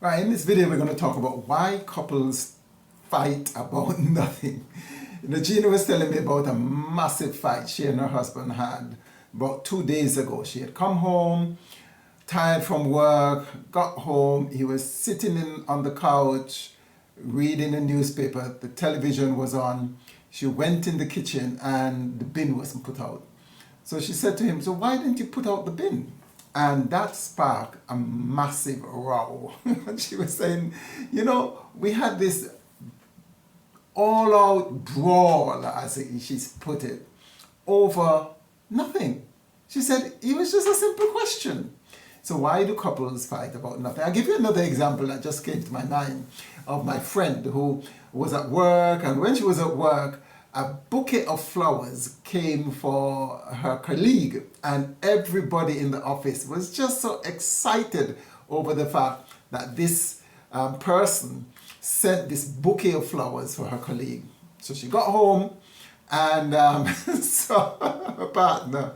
Right, in this video we're going to talk about why couples fight about nothing. Gina was telling me about a massive fight she and her husband had about 2 days ago. She had come home, tired from work, got home, he was sitting on the couch, reading a newspaper, the television was on. She went in the kitchen and the bin wasn't put out. So she said to him, so why didn't you put out the bin? And that sparked a massive row. She was saying, we had this all-out brawl, as she's put it, over nothing. She said, it was just a simple question. So why do couples fight about nothing? I'll give you another example that just came to my mind of my friend who was at work, and when she was at work, a bouquet of flowers came for her colleague, and everybody in the office was just so excited over the fact that this person sent this bouquet of flowers for her colleague. So she got home and saw her partner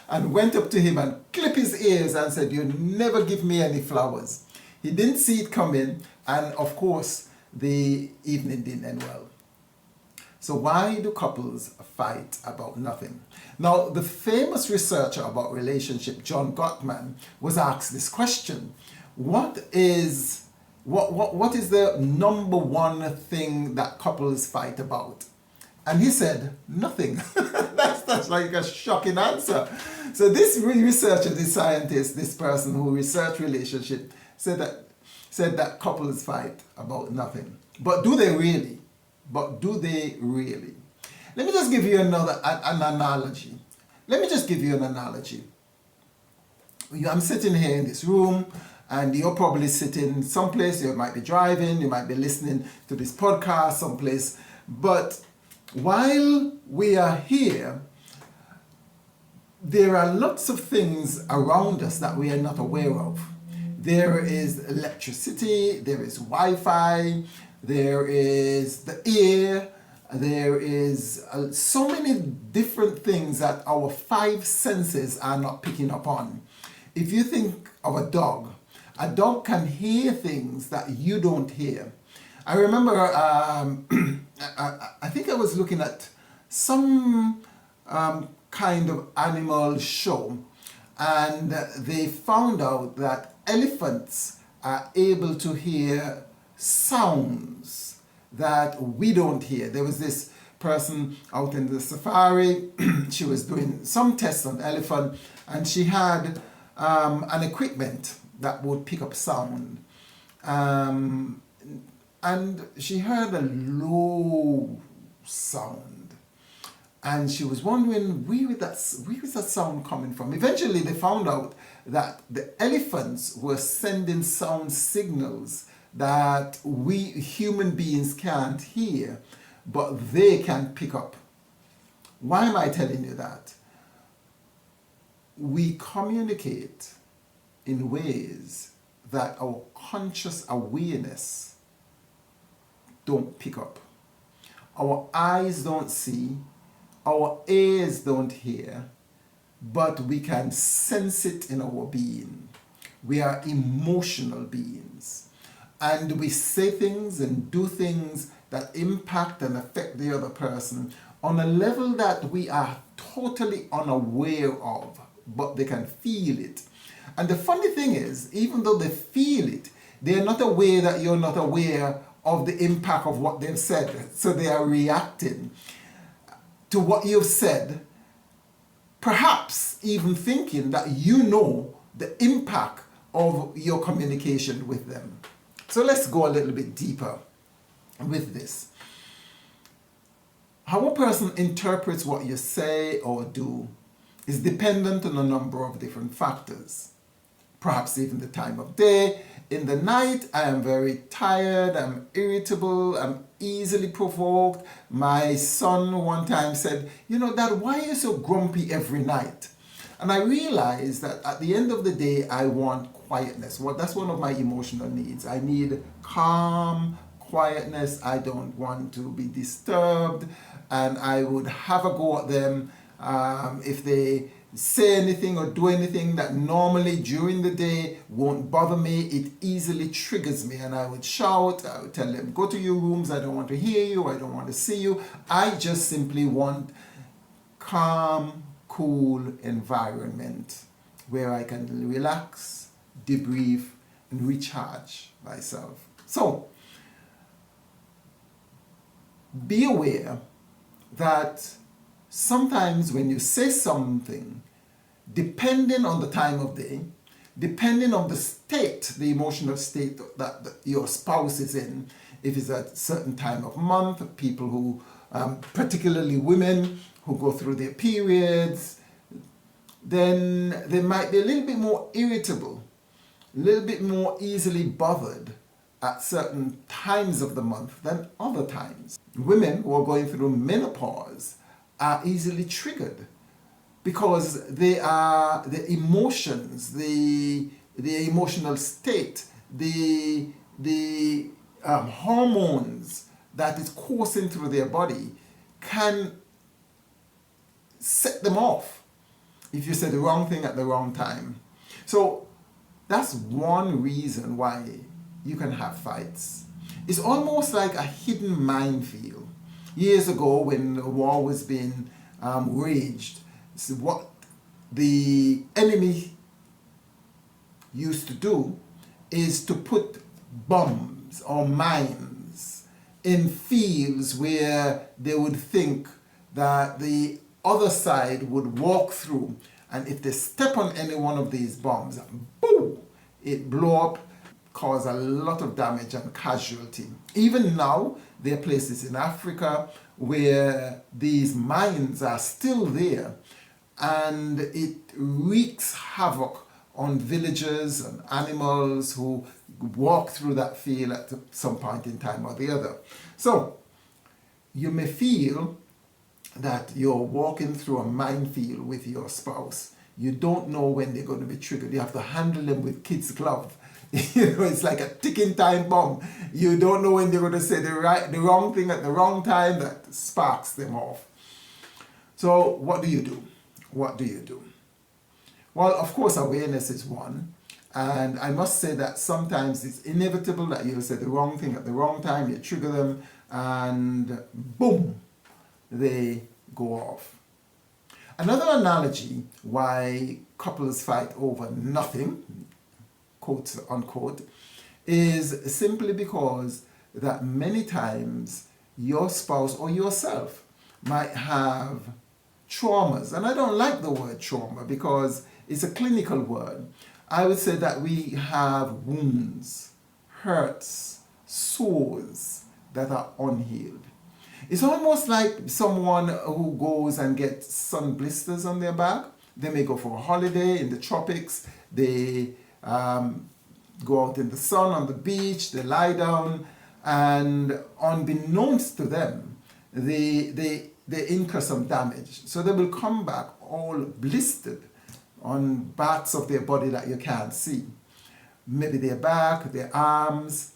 and went up to him and clipped his ears and said, "You never give me any flowers." He didn't see it coming, and of course the evening didn't end well. So why do couples fight about nothing? Now, the famous researcher about relationship, John Gottman, was asked this question: what is the number one thing that couples fight about? And he said, nothing. That's like a shocking answer. So this researcher, this scientist, this person who researched relationship, said that couples fight about nothing. But do they really? Let me just give you an analogy. I'm sitting here in this room, and you're probably sitting someplace. You might be driving, you might be listening to this podcast someplace. But while we are here, there are lots of things around us that we are not aware of. There is electricity, there is Wi-Fi, there is the air, there is so many different things that our five senses are not picking up on. If you think of a dog can hear things that you don't hear. I remember, I think I was looking at some kind of animal show, and they found out that elephants are able to hear sounds that we don't hear. There was this person out in the safari. She was doing some tests on elephant, and she had an equipment that would pick up sound. And she heard a low sound, and she was wondering where is that sound coming from. Eventually they found out that the elephants were sending sound signals that we human beings can't hear, but they can pick up. Why am I telling you that? We communicate in ways that our conscious awareness don't pick up. Our eyes don't see, our ears don't hear, but we can sense it in our being. We are emotional beings. And we say things and do things that impact and affect the other person on a level that we are totally unaware of, but they can feel it. And the funny thing is, even though they feel it, they are not aware that you're not aware of the impact of what they've said. So they are reacting to what you've said, perhaps even thinking that you know the impact of your communication with them. So let's go a little bit deeper with this. How a person interprets what you say or do is dependent on a number of different factors. Perhaps even the time of day. In the night, I am very tired, I'm irritable, I'm easily provoked. My son one time said, Dad, why are you so grumpy every night? And I realized that at the end of the day, I want quietness. Well, that's one of my emotional needs. I need calm, quietness. I don't want to be disturbed. And I would have a go at them if they say anything or do anything that normally during the day won't bother me. It easily triggers me, and I would shout, I would tell them, go to your rooms, I don't want to hear you, I don't want to see you. I just simply want calm, cool environment where I can relax, debrief, and recharge myself. So, be aware that sometimes when you say something, depending on the time of day, depending on the state, the emotional state that your spouse is in, if it's a certain time of month, people who, particularly women who go through their periods, then they might be a little bit more irritable, a little bit more easily bothered at certain times of the month than other times. Women who are going through menopause are easily triggered because the emotions, the emotional state, the hormones that is coursing through their body can set them off if you say the wrong thing at the wrong time. So that's one reason why you can have fights. It's almost like a hidden minefield. Years ago, when the war was being waged, so what the enemy used to do is to put bombs or mines in fields where they would think that the other side would walk through, and if they step on any one of these bombs, boom, it blow up, cause a lot of damage and casualty. Even now, there are places in Africa where these mines are still there, and it wreaks havoc on villagers and animals who walk through that field at some point in time or the other. So you may feel that you're walking through a minefield with your spouse. You don't know when they're going to be triggered. You have to handle them with kids' glove. It's like a ticking time bomb. You don't know when they're going to say the wrong thing at the wrong time that sparks them off. So what do you do? What do you do? Well, of course, awareness is one. And I must say that sometimes it's inevitable that you'll say the wrong thing at the wrong time, you trigger them, and boom, they go off. Another analogy why couples fight over nothing, quote unquote, is simply because that many times your spouse or yourself might have traumas. And I don't like the word trauma because it's a clinical word. I would say that we have wounds, hurts, sores that are unhealed. It's almost like someone who goes and gets sun blisters on their back. They may go for a holiday in the tropics. They go out in the sun on the beach. They lie down, and unbeknownst to them, they incur some damage. So they will come back all blistered on parts of their body that you can't see. Maybe their back, their arms.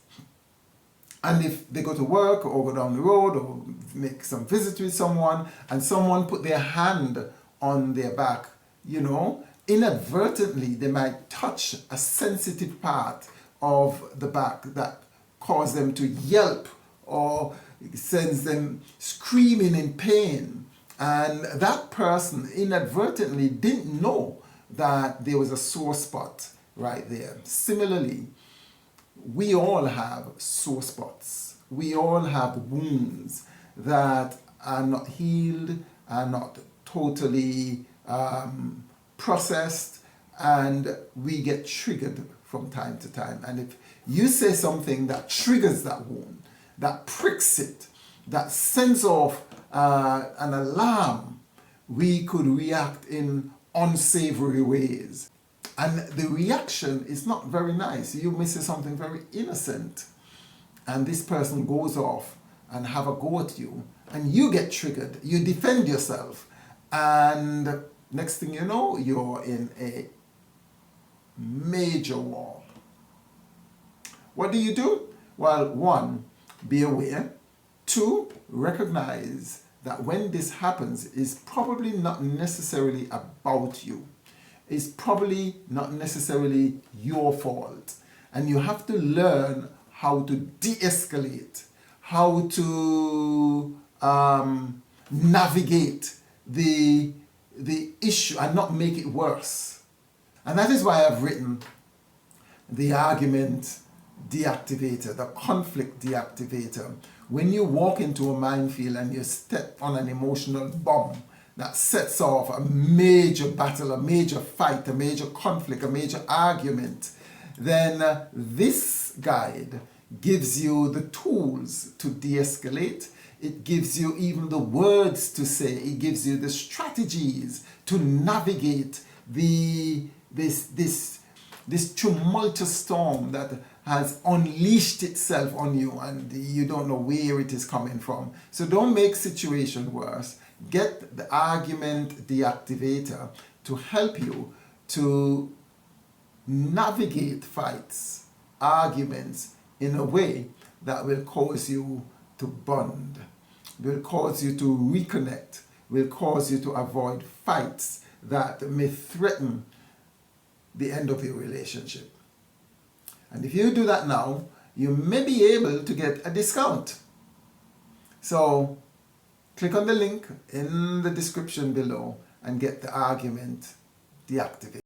And if they go to work or go down the road or make some visit with someone, and someone put their hand on their back, inadvertently they might touch a sensitive part of the back that cause them to yelp or sends them screaming in pain. And that person inadvertently didn't know that there was a sore spot right there. Similarly, we all have sore spots. We all have wounds that are not healed, are not totally processed, and we get triggered from time to time. And if you say something that triggers that wound, that pricks it, that sends off an alarm, we could react in unsavory ways. And the reaction is not very nice. You may say something very innocent, and this person goes off and have a go at you, and you get triggered. You defend yourself, and next thing you know, you're in a major war. What do? Well, 1, be aware. 2, recognize that when this happens is probably not necessarily about you. It's probably not necessarily your fault. And you have to learn how to de-escalate, how to navigate the issue and not make it worse. And that is why I've written the argument deactivator, the conflict deactivator. When you walk into a minefield and you step on an emotional bomb that sets off a major battle, a major fight, a major conflict, a major argument, then this guide gives you the tools to de-escalate. It gives you even the words to say. It gives you the strategies to navigate this tumultuous storm that has unleashed itself on you and you don't know where it is coming from. So don't make situation worse. Get the argument deactivator to help you to navigate fights, arguments in a way that will cause you to bond, will cause you to reconnect, will cause you to avoid fights that may threaten the end of your relationship. And if you do that now, you may be able to get a discount. So click on the link in the description below and get the argument deactivated.